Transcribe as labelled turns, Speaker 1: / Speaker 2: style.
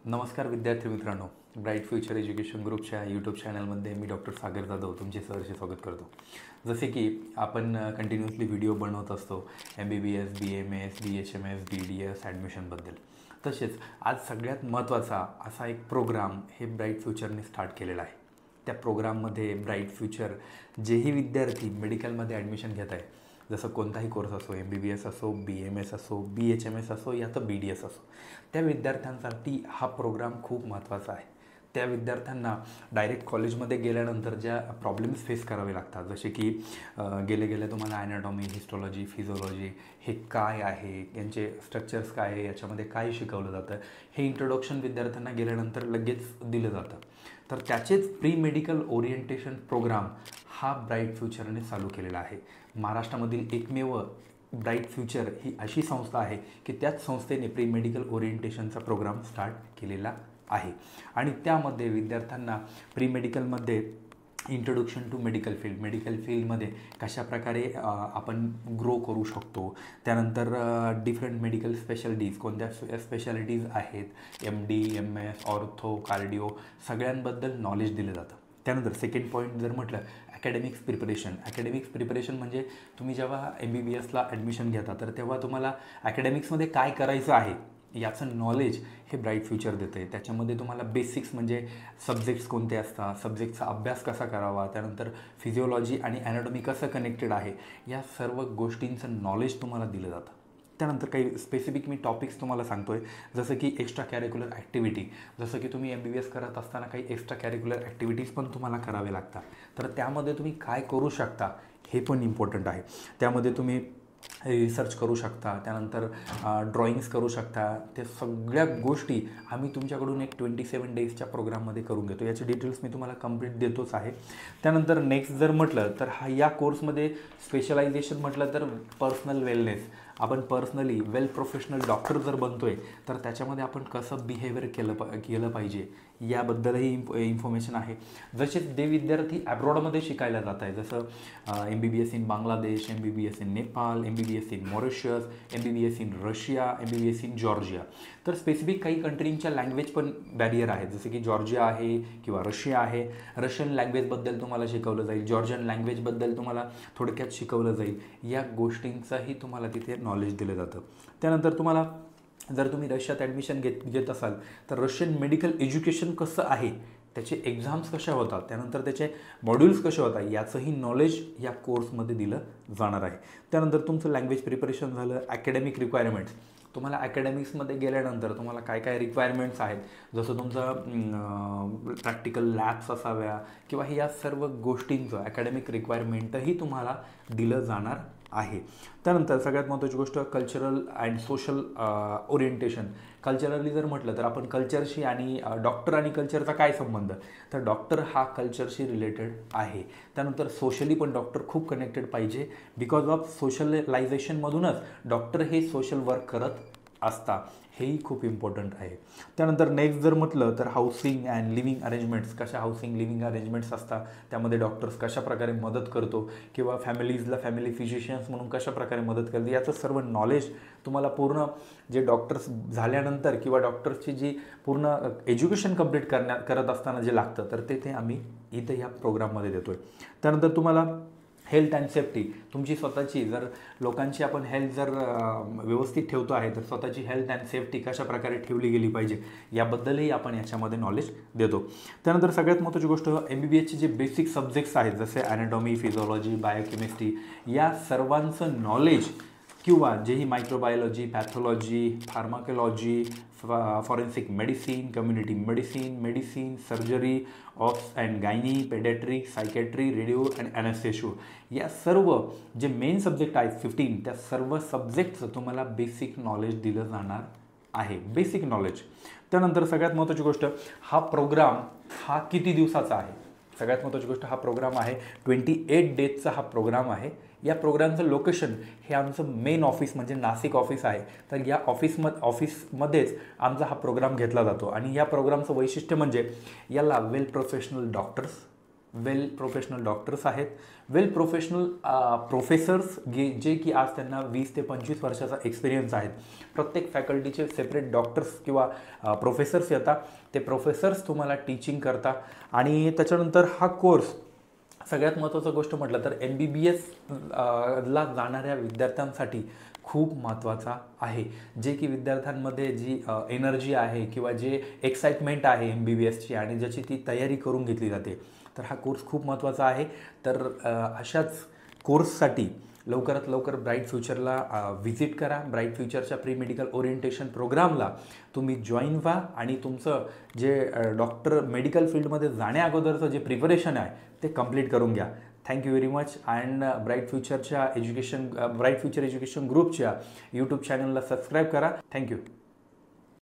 Speaker 1: नमस्कार विद्यार्थी मित्रांनो, ब्राईट फ्युचर एज्युकेशन ग्रुपच्या यूट्यूब चॅनलमध्ये मी डॉक्टर सागर जाधव तुमचे सहर्ष स्वागत करतो. जसे की आपण कंटिन्युअसली व्हिडिओ बनवत असतो MBBS, BMS, BHMS, BDS ॲडमिशनबद्दल. तसेच आज सगळ्यात महत्त्वाचा असा एक प्रोग्राम हे ब्राईट फ्युचरने स्टार्ट केलेला आहे. त्या प्रोग्राममध्ये ब्राईट फ्युचर जेही विद्यार्थी मेडिकलमध्ये ॲडमिशन घेत आहे, जसं कोणताही कोर्स असो, MBBS असो, BMS असो, BHMS असो या तर BDS असो, त्या विद्यार्थ्यांसाठी हा प्रोग्राम खूप महत्त्वाचा आहे. त्या विद्यार्थ्यांना डायरेक्ट कॉलेजमध्ये गेल्यानंतर ज्या प्रॉब्लेम्स फेस करावे लागतात, जसे की गेले तुम्हाला ॲनाटॉमी, हिस्टॉलॉजी, फिजिओलॉजी हे काय आहे, यांचे स्ट्रक्चर्स काय आहे, याच्यामध्ये काय शिकवलं जातं, हे इंट्रोडक्शन विद्यार्थ्यांना गेल्यानंतर लगेच दिलं जातं. तर त्याचेच प्री मेडिकल ओरिएंटेशन प्रोग्राम हा ब्राईट फ्युचरने चालू केलेला आहे. महाराष्ट्रामधील एकमेव ब्राईट फ्युचर ही अशी संस्था आहे की त्याच संस्थेने प्री मेडिकल ओरिएंटेशनचा प्रोग्राम स्टार्ट केलेला आहे. आणि त्यामध्ये विद्यार्थ्यांना प्री मेडिकलमध्ये इंट्रोडक्शन टू मेडिकल फील्डमध्ये कशाप्रकारे आपण ग्रो करू शकतो, त्यानंतर डिफरंट मेडिकल स्पेशालिटीज कोणत्या स्पेशालिटीज आहेत, MD, MS, ऑर्थो, कार्डिओ सगळ्यांबद्दल नॉलेज दिलं जातं. त्यानंतर सेकंड पॉईंट जर म्हटलं ॲकॅडमिक्स प्रिपरेशन म्हणजे तुम्ही जेव्हा MBBSला ॲडमिशन घेता तर तेव्हा तुम्हाला ॲकॅडमिक्समध्ये काय करायचं आहे याचं नॉलेज हे ब्राईट फ्युचर देतं आहे. त्याच्यामध्ये तुम्हाला बेसिक्स म्हणजे सब्जेक्ट्स कोणते असतात, सब्जेक्टचा अभ्यास कसा करावा, त्यानंतर फिजिओलॉजी आणि ॲनाटॉमी कसं कनेक्टेड आहे, या सर्व गोष्टींचं नॉलेज तुम्हाला दिलं जातं. त्यानंतर काही स्पेसिफिक मी टॉपिक्स तुम्हाला सांगतो आहे, जसं की एक्स्ट्रा कॅरिक्युलर ॲक्टिव्हिटी. जसं की तुम्ही MBBS करत असताना काही एक्स्ट्रा कॅरिक्युलर ॲक्टिव्हिटीज पण तुम्हाला करावे लागतात. तर त्यामध्ये तुम्ही काय करू शकता हे पण इम्पॉर्टंट आहे. त्यामध्ये तुम्ही रिसर्च करू शकता, त्यानंतर ड्रॉइंग्स करू शकता. त्या सगळ्या गोष्टी आम्ही तुमच्याकडून एक 27 डेजच्या प्रोग्राममध्ये करून घेतो. याचे डिटेल्स मी तुम्हाला कंप्लीट देतोच आहे. त्यानंतर नेक्स्ट जर म्हटलं तर या कोर्समध्ये स्पेशलायझेशन म्हटलं तर पर्सनल वेलनेस. आपण पर्सनली वेल प्रोफेशनल डॉक्टर जर बनतो आहे तर त्याच्यामध्ये आपण कसं बिहेवियर केलं पाहिजे याबद्दलही इन्फॉर्मेशन आहे. जसेच जे विद्यार्थी ॲब्रॉडमध्ये शिकायला जात आहे, जसं MBBS in Bangladesh, MBBS in Nepal, MBBS in Mauritius, MBBS in Russia, MBBS in Georgia. तर स्पेसिफिक काही कंट्रींच्या लँग्वेज पण बॅरियर आहेत, जसे की जॉर्जिया आहे किंवा रशिया आहे. रशियन लँग्वेजबद्दल तुम्हाला शिकवलं जाईल, जॉर्जियन लँग्वेजबद्दल तुम्हाला थोडक्यात शिकवलं जाईल. या गोष्टींचंही तुम्हाला तिथे नॉलेज दिलं जातं. त्यानंतर तुम्हाला जर तुम्ही रशियात ॲडमिशन घेत असाल तर रशियन मेडिकल एज्युकेशन कसं आहे, त्याचे एक्झाम्स कशा होतात, त्यानंतर त्याचे मॉड्यूल्स कसे होतात याचंही नॉलेज या कोर्समध्ये दिलं जाणार आहे. त्यानंतर तुमचं लँग्वेज प्रिपरेशन झालं. ॲकॅडमिक रिक्वायरमेंट्स, तुम्हाला ॲकॅडमिक्समध्ये गेल्यानंतर तुम्हाला काय काय रिक्वायरमेंट्स आहेत, जसं तुमचं प्रॅक्टिकल लॅब्स असाव्या किंवा या सर्व गोष्टींचं ॲकॅडमिक रिक्वायरमेंटही तुम्हाला दिलं जाणार आहे. त्यानंतर सगळ्यात महत्त्वाची गोष्ट cultural and social orientation. Culturally जर म्हटलं तर आपण कल्चरशी आणि डॉक्टर आणि कल्चरचा काय संबंध, तर डॉक्टर हा कल्चरशी रिलेटेड आहे. त्यानंतर सोशली पण डॉक्टर खूप कनेक्टेड पाहिजे, बिकॉज ऑफ सोशलायझेशनमधूनच डॉक्टर हे सोशल वर्क करत असतात, हेही खूप इम्पॉर्टंट आहे. त्यानंतर नेक्स्ट जर म्हटलं तर हाऊसिंग अँड लिव्हिंग अरेंजमेंट्स. कशा हाऊसिंग लिव्हिंग अरेंजमेंट्स असतात, त्यामध्ये डॉक्टर्स कशाप्रकारे मदत करतो किंवा फॅमिलीजला फॅमिली फिजिशियन्स म्हणून कशाप्रकारे मदत करते, याचं सर्व नॉलेज तुम्हाला पूर्ण जे डॉक्टर्स झाल्यानंतर किंवा डॉक्टर्सची जी पूर्ण एज्युकेशन कंप्लीट करत असताना जे लागतं तर ते आम्ही इथं या प्रोग्राममध्ये देतो आहे. त्यानंतर तुम्हाला हेल्थ अँड सेफ्टी, तुमची स्वतःची जर लोकांची आपण हेल्थ जर व्यवस्थित ठेवतो आहे तर स्वतःची हेल्थ अँड सेफ्टी कशाप्रकारे ठेवली गेली पाहिजे याबद्दलही आपण याच्यामध्ये नॉलेज देतो. त्यानंतर सगळ्यात महत्त्वाची गोष्ट MBBSचे जे बेसिक सब्जेक्ट्स आहेत, जसे ॲनाटॉमी, फिजिओलॉजी, बायोकेमिस्ट्री, या सर्वांचं नॉलेज किंवा जेही microbiology, pathology, pharmacology, forensic medicine, community medicine, surgery, obs and gynae, paediatric, psychiatry, radio and anaesthesia, या सर्व जे मेन सब्जेक्ट आहेत 15, त्या सर्व सब्जेक्टचं तुम्हाला बेसिक नॉलेज दिलं जाणार आहे, बेसिक नॉलेज. त्यानंतर सगळ्यात महत्त्वाची गोष्ट, हा प्रोग्राम हा किती दिवसाचा आहे. सगळ्यात महत्त्वाची गोष्ट, हा प्रोग्राम आहे 28 डेजचा हा प्रोग्राम आहे. या प्रोग्रामचं लोकेशन हे आमचं मेन ऑफिस म्हणजे नाशिक ऑफिस आहे. तर या ऑफिसमध्येच आमचा हा प्रोग्राम घेतला जातो. आणि या प्रोग्रामचं वैशिष्ट्य म्हणजे याला वेल प्रोफेशनल डॉक्टर्स वेल प्रोफेशनल डॉक्टर्स आहेत, वेल प्रोफेशनल प्रोफेसर्स जे की आज त्यांना 20 ते 25 वर्षाचा एक्सपिरियन्स आहेत. प्रत्येक फॅकल्टीचे सेपरेट डॉक्टर्स किंवा प्रोफेसर्स येतात, ते प्रोफेसर्स तुम्हाला टीचिंग करता. आणि त्याच्यानंतर हा कोर्स सगळ्यात महत्त्वाचं गोष्ट म्हटलं तर MBBS ला जाणाऱ्या विद्यार्थ्यांसाठी खूप महत्त्वाचा आहे. जे की विद्यार्थ्यांमध्ये जी एनर्जी आहे किंवा जे एक्साइटमेंट आहे MBBSची आणि ज्याची ती तयारी करून घेतली जाते, तर हा कोर्स खूप महत्त्वाचा आहे. तर अशाच कोर्ससाठी लवकरात लवकर ब्राईट फ्युचरला व्हिजिट करा. ब्राईट फ्युचरच्या प्री मेडिकल ओरिएंटेशन प्रोग्रामला तुम्ही जॉईन व्हा आणि तुमचं जे डॉक्टर मेडिकल फील्डमध्ये जाण्या अगोदरचं जे प्रिपरेशन आहे ते कंप्लीट करून घ्या. Thank you very much. And bright future education ग्रुपच्या यूट्यूब चॅनलला सबस्क्राईब करा. थँक्यू.